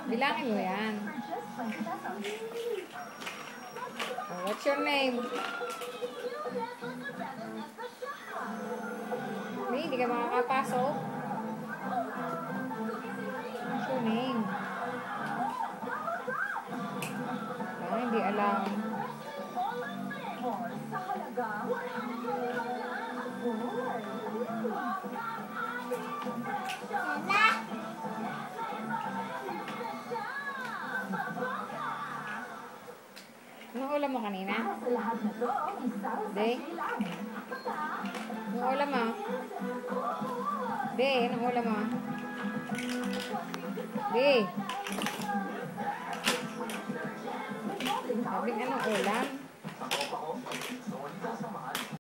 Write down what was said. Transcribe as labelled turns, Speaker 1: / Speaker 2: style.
Speaker 1: Bilangin mo yan. Oh, what's your name? Hindi ka makakapasok. What's your name? Hindi alam. Anong ulam mo kanina? Hindi? Anong ulam mo? Hindi, anong ulam mo? Hindi. Sabi, anong ulam?